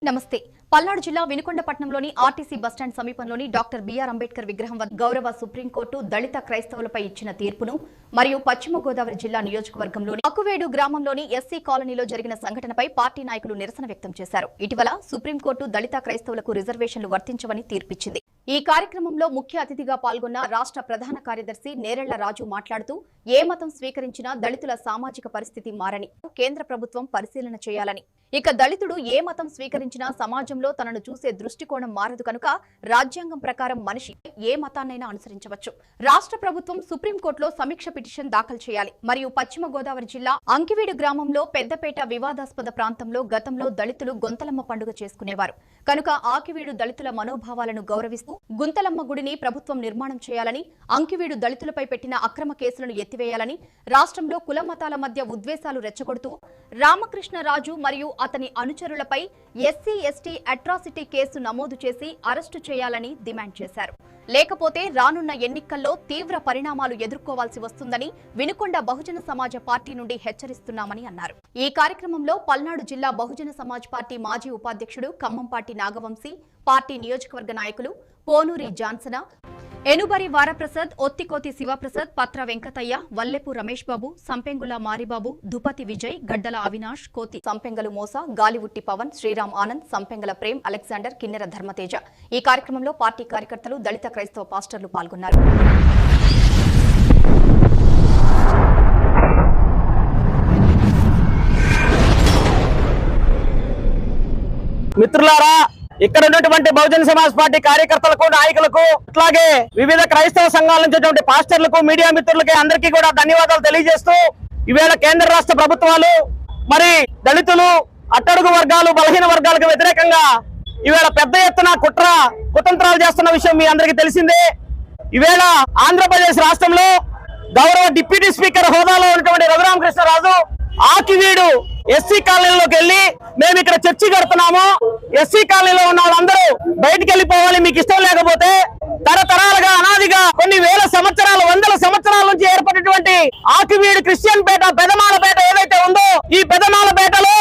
నమస్తే. పల్నాడు జిల్లా వినుకొండపట్నంలోని RTC bus stand సమీపంలోని డాక్టర్ బిఆర్ అంబేద్కర్ విగ్రహం వద్ద గౌరవ సుప్రీంకోర్టు దళిత క్రైస్తవులపై ఇచ్చిన తీర్పును మరియు పశ్చిమ గోదావరి జిల్లా నియోజకవర్గంలోని అక్కువేడు గ్రామంలోని ఎస్సీ కాలనీలో జరిగిన సంఘటనపై పార్టీ నాయకులు నిరసన వ్యక్తం చేశారు. ఇటీవల సుప్రీంకోర్టు దళిత క్రైస్తవులకు రిజర్వేషన్లు వర్తించవని తీర్పిచ్చింది. ఈ కార్యక్రమంలో ముఖ్య అతిథిగా పాల్గొన్న రాష్ట్ర ప్రధాన కార్యదర్శి నేరెళ్ల రాజు మాట్లాడుతూ ఏ మతం స్వీకరించినా దళితుల సామాజిక పరిస్థితి మారని కేంద్ర ప్రభుత్వం పరిశీలన చేయాలని, ఇక దళితుడు ఏ మతం స్వీకరించినా సమాజంలో తనను చూసే దృష్టికోణం మారదు కనుక రాజ్యాంగం ప్రకారం మనిషి ఏ మతాన్నైనా అనుసరించవచ్చు. రాష్ట్ర ప్రభుత్వం సుప్రీంకోర్టులో సమీక్ష పిటిషన్ దాఖలు చేయాలి. మరియు పశ్చిమ గోదావరి జిల్లా అంకివీడు గ్రామంలో పెద్దపేట వివాదాస్పద ప్రాంతంలో గతంలో దళితులు గొంతలమ్మ పండుగ చేసుకునేవారు కనుక ఆకివీడు దళితుల మనోభావాలను గౌరవిస్తూ గుంతలమ్మ గుడిని ప్రభుత్వం నిర్మాణం చేయాలని, అంకివీడు దళితులపై పెట్టిన అక్రమ కేసులను ఎత్తివేయాలని, రాష్ట్రంలో కుల మతాల మధ్య ఉద్వేషాలు రెచ్చగొడుతూ రామకృష్ణరాజు మరియు అతని అనుచరులపై ఎస్సీ ఎస్టీ అట్రాసిటీ కేసు నమోదు చేసి అరెస్టు చేయాలని డిమాండ్ చేశారు. లేకపోతే రానున్న ఎన్నికల్లో తీవ్ర పరిణామాలు ఎదుర్కోవాల్సి వస్తుందని వినుకొండ బహుజన సమాజ పార్టీ నుండి హెచ్చరిస్తున్నామని అన్నారు. ఈ కార్యక్రమంలో పల్నాడు జిల్లా బహుజన సమాజ్ పార్టీ మాజీ ఉపాధ్యక్షుడు ఖమ్మంపాటి నాగవంశీ, పార్టీ నియోజకవర్గ నాయకులు పోనూరి జాన్సన, ఎనుబరి వారప్రసాద్, ఒత్తికోతి శివప్రసాద్, పత్ర వెంకటయ్య, వల్లెపు రమేష్ బాబు, సంపెంగుల మారిబాబు, దుపతి విజయ్, గడ్డల అవినాష్, కోతి సంపెంగలు మోస, గాలివుట్టి పవన్, శ్రీరామ్ ఆనంద్, సంపెంగల ప్రేమ్, అలెగ్జాండర్, కిన్నెర ధర్మతేజ. ఈ కార్యక్రమంలో పార్టీ కార్యకర్తలు, దళిత క్రైస్తవ పాస్టర్లు పాల్గొన్నారు. మిత్రులారా, ఇక్కడ ఉన్నటువంటి బహుజన సమాజ్ పార్టీ కార్యకర్తలకు, నాయకులకు, అట్లాగే వివిధ క్రైస్తవ సంఘాల నుంచి పాస్టర్లకు, మీడియా మిత్రులకి అందరికీ కూడా ధన్యవాదాలు తెలియజేస్తూ, ఈవేళ కేంద్ర రాష్ట్ర ప్రభుత్వాలు మరి దళితులు, అట్టడుగు వర్గాలు, బలహీన వర్గాలకు వ్యతిరేకంగా ఈవేళ పెద్ద ఎత్తున కుతంత్రాలు చేస్తున్న విషయం మీ అందరికీ తెలిసిందే. ఈవేళ ఆంధ్రప్రదేశ్ రాష్ట్రంలో గౌరవ డిప్యూటీ స్పీకర్ హోదాలో ఉన్నటువంటి రఘురామకృష్ణరాజు ఆకివీడు ఎస్సీ కాలనీలోకి వెళ్లి మేము ఇక్కడ చర్చి కడుతున్నాము, ఎస్సీ కాలనీలో ఉన్న వాళ్ళందరూ బయటికి వెళ్ళిపోవాలి, మీకు ఇష్టం లేకపోతే తరతరాలుగా అనాదిగా కొన్ని వేల సంవత్సరాలు, వందల సంవత్సరాల నుంచి ఏర్పడినటువంటి ఆకివీడు క్రిస్టియన్ పేట, పెదమాలపేట ఏదైతే ఉందో ఈ పెదమాలపేటలో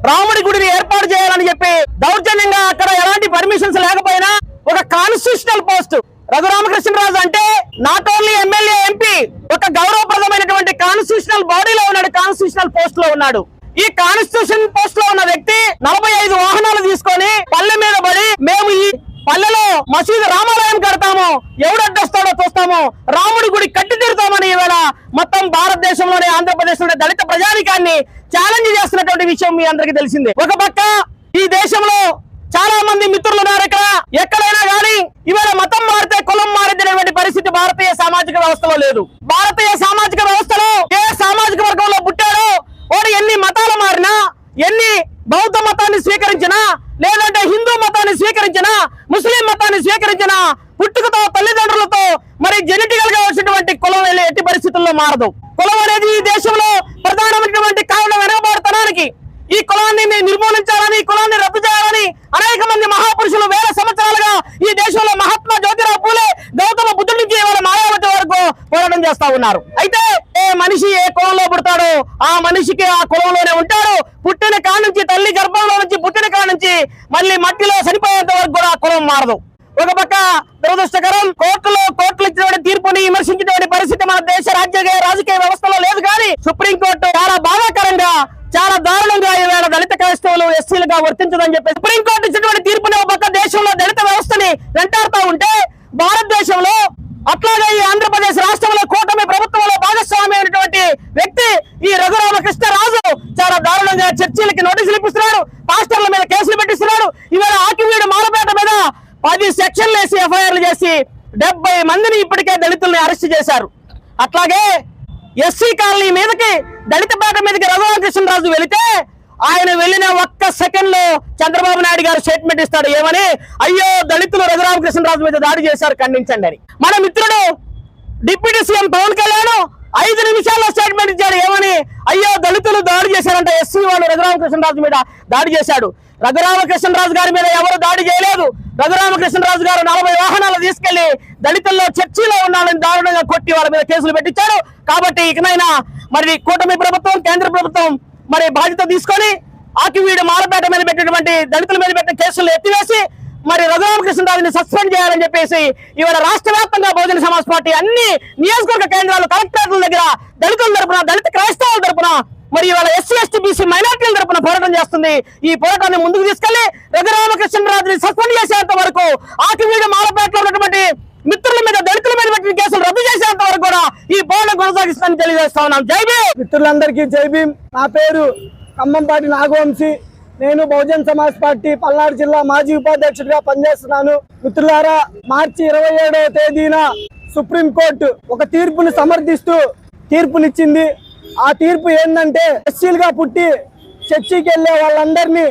రాముడి గుడిని ఏర్పాటు చేయాలని చెప్పి దౌర్జన్యంగా అక్కడ ఎలాంటి పర్మిషన్స్ లేకపోయినా ఒక కాన్స్టిట్యూషనల్ పోస్ట్, రఘురామకృష్ణరాజు అంటే నాట్ ఓన్లీ ఎమ్మెల్యే, ఎంపీ, ఒక గౌరవప్రదమైనటువంటి కాన్స్టిట్యూషనల్ బాడీలో ఉన్నాడు, కాన్స్టిట్యూషనల్ పోస్ట్ లో ఉన్నాడు. ఈ కాన్స్టిట్యూషన్ పోస్ట్ లో ఉన్న వ్యక్తి 45 వాహనాలు తీసుకొని పల్లె మీద పడి మేము ఈ పల్లెలో మసీదు రామాలయం కడతాము, ఎవడు అడ్డొస్తాడో చూస్తాము, రాముడి గుడి కట్టి తీరుతామని ఈవేళ మొత్తం భారతదేశంలోనే, ఆంధ్రప్రదేశ్ లోనే దళిత ప్రజానికాన్ని ఛాలెంజ్ చేస్తున్నటువంటి విషయం మీ అందరికీ తెలిసిందే. ఒక పక్క ఈ దేశంలో చాలా మంది మిత్రులు ఉన్నారు. ఇక్కడ ఎక్కడైనా కానీ ఇవాళ మతం మారితే కులం మారిద్దనేటువంటి పరిస్థితి భారతీయ సామాజిక వ్యవస్థలో లేదు. భారతీయ సామాజిక వ్యవస్థలో ఏ సామాజిక వర్గంలో పుట్టాడో వాడు ఎన్ని మతాలు మారినా, ఎన్ని బౌద్ధ మతాన్ని స్వీకరించినా, లేదంటే హిందూ మతాన్ని స్వీకరించినా, ముస్లిం మతాన్ని స్వీకరించినా, పుట్టుకతో తల్లిదండ్రులతో మరి జెనెటికల్ గా వచ్చినటువంటి కులం ఎట్టి పరిస్థితుల్లో మారదు. కులం అనేది ఈ దేశంలో ప్రధానమైనటువంటి కారణం వెనకబడతనానికి. ఈ కులాన్ని నిర్మూలించాలని, ఈ కులాన్ని రద్దు చేయాలని అనేక మంది మహాపురుషులు వేల సంవత్సరాలుగా ఈ దేశంలో మహాత్మా జ్యోతిరావు పూలే, గౌతమ బుద్ధుడి నుంచి వాళ్ళ మాయావతి వరకు పోరాటం చేస్తా ఉన్నారు. అయితే ఏ మనిషి ఏ కులంలో పుడతాడో ఆ మనిషికి ఆ కులంలోనే ఉంటాడు. పుట్టిన కాడ నుంచి, తల్లి గర్భంలో నుంచి పుట్టిన కాడ నుంచి మళ్ళీ మట్టిలో చనిపోయేంత వరకు కూడా ఆ కులం మారదు. ఒక పక్క దురదృష్టకరం, కోర్టులు ఇచ్చినటువంటి తీర్పుని విమర్శించినటువంటి పరిస్థితి మన దేశ రాజకీయ వ్యవస్థలో లేదు. కానీ సుప్రీంకోర్టు చాలా బాధాకరంగా, చాలా దారుణంగా ఈవేళ దళిత క్రైస్తవులు ఎస్సీలుగా వర్తించదని చెప్పి సుప్రీంకోర్టు ఇచ్చినటువంటి తీర్పుని ఒక పక్క దేశంలో దళిత వ్యవస్థని వెంటాడుతూ ఉంటే, భారతదేశంలో అట్లాగే ఈ ఆంధ్రప్రదేశ్ రాష్ట్రంలో కూటమి ప్రభుత్వంలో భాగస్వామి అయినటువంటి వ్యక్తి ఈ రఘురామకృష్ణరాజు చాలా దారుణంగా చర్చిలకి నోటీసులు ఇప్పిస్తున్నాడు, పాస్టర్ల మీద కేసులు పెట్టిస్తున్నాడు. ఇవాళ ఆకివీడు మాలపేట మీద 10 సెక్షన్లు వేసి ఎఫ్ఐఆర్లు చేసి 70 మందిని ఇప్పటికే దళితుల్ని అరెస్ట్ చేశారు. అట్లాగే ఎస్సీ కాలనీ మీదకి, దళిత పేట మీదకి రఘురామకృష్ణరాజు వెళితే ఆయన వెళ్ళిన ఒక్క సెకండ్ లో చంద్రబాబు నాయుడు గారు స్టేట్మెంట్ ఇస్తాడు. ఏమని? అయ్యో దళితులు రఘురామకృష్ణరాజు మీద దాడి చేశారు, ఖండించండి అని. మన మిత్రుడు డిప్యూటీ సీఎం పవన్ కళ్యాణ్ 5 నిమిషాల్లో స్టేట్మెంట్ ఇచ్చాడు. ఏమని? అయ్యో దళితులు దాడి చేశారంటే ఎస్సీ వాళ్ళు రఘురామకృష్ణరాజు మీద దాడి చేశాడు. రఘురామకృష్ణరాజు గారి మీద ఎవరు దాడి చేయలేదు. రఘురామకృష్ణరాజు గారు 40 వాహనాలు తీసుకెళ్లి దళితుల్లో చర్చిలో ఉన్నారని దారుణంగా కొట్టి వాళ్ళ మీద కేసులు పెట్టించాడు. కాబట్టి ఇకనైనా మరి కూటమి ప్రభుత్వం, కేంద్ర ప్రభుత్వం మరి బాధ్యత తీసుకొని ఆకివీడు మాలపేట మీద పెట్టినటువంటి దళితుల మీద పెట్టిన కేసులు ఎత్తివేసి మరి రఘురామకృష్ణరాజుని సస్పెండ్ చేయాలని చెప్పేసి ఇవాళ రాష్ట్ర వ్యాప్తంగా బహుజన సమాజ్ పార్టీ అన్ని నియోజకవర్గ కేంద్రాలు కలెక్టరేట్ల దగ్గర దళితుల తరపున దళిత క్రైస్తవుల తరపున మరి ఇవాళ ఎస్సీ ఎస్టీ బీసీ మైనార్టీల తరపున పోరాటం చేస్తుంది. ఈ పోరాటాన్ని ముందుకు తీసుకెళ్లి రఘురామకృష్ణరాజుని సస్పెండ్ చేసేంత వరకు ఆకివీడు మాలపేటలో ఉన్నటువంటి మిత్రుల మీద దళితుల మీద పెట్టిన కేసులు రద్దు చేసేంత వరకు కూడా ఈ పోరాటం కొనసాగిస్తానని తెలియజేస్తా ఉన్నాం. జై భీమ్. మిత్రులందరికీ జై భీమ్. నా పేరు ఖమ్మంపాటి నాగవంశీ. నేను బహుజన్ సమాజ్ పార్టీ పల్నాడు జిల్లా మాజీ ఉపాధ్యక్షుడిగా పనిచేస్తున్నాను. మిత్రులారా, మార్చి 27వ తేదీన సుప్రీంకోర్టు ఒక తీర్పును సమర్థిస్తూ తీర్పునిచ్చింది. ఆ తీర్పు ఏంటంటే ఎస్సీలుగా పుట్టి చర్చికి వెళ్లే వాళ్ళందరినీ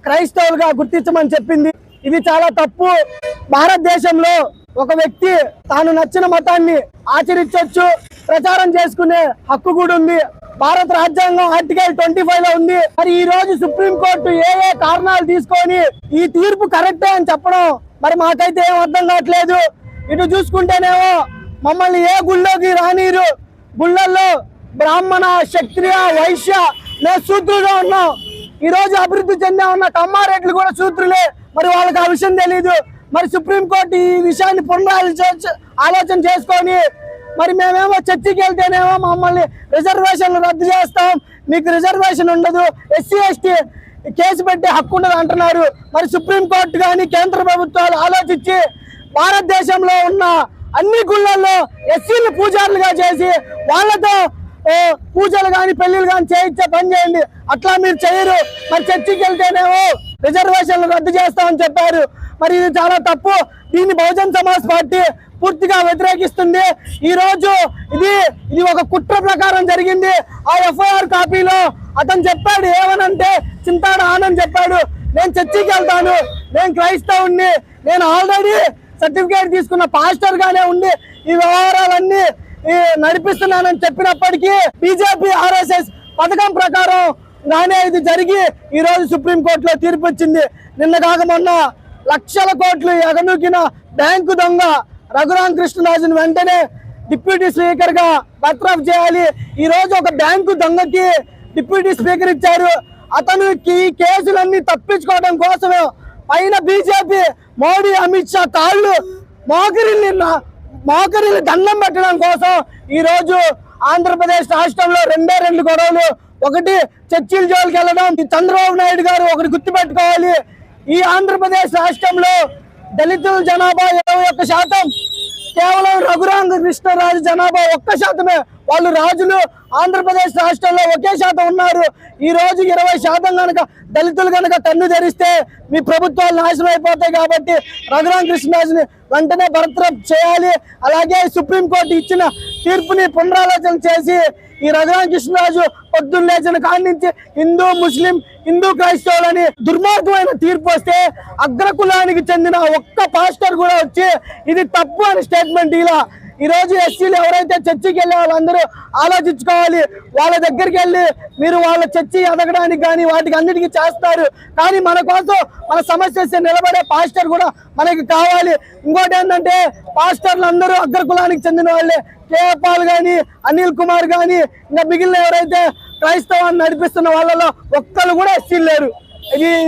క్రైస్తవులుగా గుర్తించమని చెప్పింది. ఇది చాలా తప్పు. భారతదేశంలో ఒక వ్యక్తి తాను నచ్చిన మతాన్ని ఆచరించవచ్చు, ప్రచారం చేసుకునే హక్కు కూడా ఉంది. భారత రాజ్యాంగం ఆర్టికల్ 25 లో ఉంది. మరి ఈ రోజు సుప్రీంకోర్టు ఏ కారణాలు తీసుకొని ఈ తీర్పు కరెక్టే అని చెప్పడం మరి మాకైతే ఏం అర్థం కావట్లేదు. ఇటు చూసుకుంటేనేమో మమ్మల్ని ఏ గుళ్ళోకి రానీరు, గుళ్ళల్లో బ్రాహ్మణ క్షత్రియ వైశ్య మేము శూద్రులుగా ఉన్నాం. ఈ రోజు అభివృద్ధి చెందే ఉన్న కమ్మారెడ్లు కూడా శూద్రులే. మరి వాళ్ళకి ఆ విషయం తెలీదు. మరి సుప్రీంకోర్టు ఈ విషయాన్ని ఆలోచన చేసుకొని మరి మేమేమో చర్చికి వెళ్తేనేమో మమ్మల్ని రిజర్వేషన్లు రద్దు చేస్తాం, మీకు రిజర్వేషన్ ఉండదు, ఎస్సీ ఎస్టీ కేసు పెట్టే హక్కు ఉండదు అంటున్నారు. మరి సుప్రీంకోర్టు కానీ కేంద్ర ప్రభుత్వాలు ఆలోచించి భారతదేశంలో ఉన్న అన్ని గుళ్ళల్లో ఎస్సీలు పూజారులుగా చేసి వాళ్ళతో పూజలు కానీ పెళ్లిళ్ళు కానీ చేయించే పని చేయండి. అట్లా మీరు చేయరు. మరి చర్చికి వెళ్తేనేమో రిజర్వేషన్లు రద్దు చేస్తామని చెప్పారు. మరి ఇది చాలా తప్పు. దీన్ని బహుజన్ సమాజ్ పార్టీ పూర్తిగా వ్యతిరేకిస్తుంది. ఈ రోజు ఇది ఒక కుట్ర ప్రకారం జరిగింది. ఆ ఎఫ్ఐఆర్ కాపీలో అతను చెప్పాడు ఏమనంటే, చింతాడ ఆనంద్ చెప్పాడు, నేను చర్చికి వెళ్తాను, నేను క్రైస్తవుణ్ణి, నేను ఆల్రెడీ సర్టిఫికేట్ తీసుకున్న పాస్టర్ గానే ఉండి ఈ వ్యవహారాలన్నీ నడిపిస్తున్నానని చెప్పినప్పటికీ బీజేపీ ఆర్ఎస్ఎస్ పథకం ప్రకారం గానే ఇది జరిగి ఈ రోజు సుప్రీంకోర్టులో తీర్పు వచ్చింది. నిన్న కాక మొన్న లక్షల కోట్లు ఎగనూకిన బ్యాంకు దొంగ రఘురామకృష్ణరాజును వెంటనే డిప్యూటీ స్పీకర్ గా బర్తరఫ్ చేయాలి. ఈ రోజు ఒక బ్యాంకు దొంగకి డిప్యూటీ స్పీకర్ ఇచ్చారు. అతను ఈ కేసులన్నీ తప్పించుకోవడం కోసమే పైన బీజేపీ మోడీ అమిత్ షా కాళ్ళు మోకరిల్ని దండం పెట్టడం కోసం ఈ రోజు ఆంధ్రప్రదేశ్ రాష్ట్రంలో రెండు గొడవలు. ఒకటి చర్చిల జోలికి వెళ్ళడం. చంద్రబాబు నాయుడు గారు ఒకటి గుర్తుపెట్టుకోవాలి, ఈ ఆంధ్రప్రదేశ్ రాష్ట్రంలో దళితుల జనాభా 21%, కేవలం రఘురామకృష్ణరాజు జనాభా 1%. వాళ్ళు రాజులు. ఆంధ్రప్రదేశ్ రాష్ట్రంలో 1% ఉన్నారు. ఈ రోజు 20% కనుక దళితులు కనుక కన్ను తెరిస్తే మీ ప్రభుత్వాలు నాశనం అయిపోతాయి. కాబట్టి రఘురామకృష్ణరాజుని వెంటనే బర్తరఫ్ చేయాలి. అలాగే సుప్రీంకోర్టు ఇచ్చిన తీర్పుని పునరాలోచన చేసి ఈ రఘురామకృష్ణరాజు పొద్దున్న లేచిన కాడి నుంచి హిందూ ముస్లిం హిందూ క్రైస్తవులని దుర్మార్గమైన తీర్పు వస్తే అగ్రకులానికి చెందిన ఒక్క పాస్టర్ కూడా వచ్చి ఇది తప్పు అని స్టేట్మెంట్ ఇలా. ఈ రోజు ఎస్సీలు ఎవరైతే చర్చికి వెళ్ళే వాళ్ళందరూ ఆలోచించుకోవాలి. వాళ్ళ దగ్గరికి వెళ్ళి మీరు వాళ్ళ చర్చి ఎదగడానికి కానీ వాటికి అన్నిటికీ చేస్తారు, కానీ మన కోసం మన సమస్య నిలబడే పాస్టర్ కూడా మనకి కావాలి. ఇంకోటి ఏంటంటే పాస్టర్లు అందరూ అగ్రకులానికి చెందిన వాళ్ళే. కేపాల్ కానీ అనిల్ కుమార్ కానీ ఇంకా మిగిలిన ఎవరైతే క్రైస్తవాన్ని నడిపిస్తున్న వాళ్ళలో ఒక్కరు కూడా ఎస్సీలు లేరు.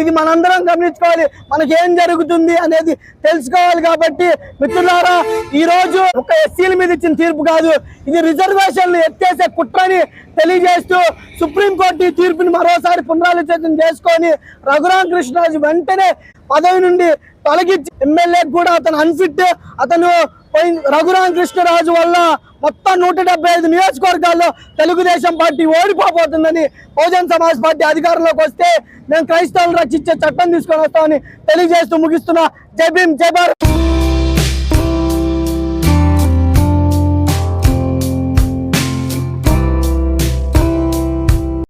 ఇది మనందరం గమనించుకోవాలి. మనకేం జరుగుతుంది అనేది తెలుసుకోవాలి. కాబట్టి మిత్రులారా, ఈ రోజు ఒక ఎస్సీల మీద ఇచ్చిన తీర్పు కాదు, ఇది రిజర్వేషన్లు ఎత్తేసే కుట్రని తెలియజేస్తూ సుప్రీంకోర్టు ఈ తీర్పుని మరోసారి పునరాలోచన చేసుకొని రఘురామకృష్ణరాజు వెంటనే పదవి నుండి తొలగించి ఎమ్మెల్యే కూడా అతను అన్ఫిట్. అతను రఘురామకృష్ణరాజు వల్ల మొత్తం 175 నియోజకవర్గాల్లో తెలుగుదేశం పార్టీ ఓడిపోతుందని బహుజన్ సమాజ్ పార్టీ అధికారంలోకి వస్తే మేము క్రైస్తవులను రక్షించే చట్టం తీసుకొని వస్తామని తెలియజేస్తూ ముగిస్తున్నా. జై భీమ్, జై భారత్.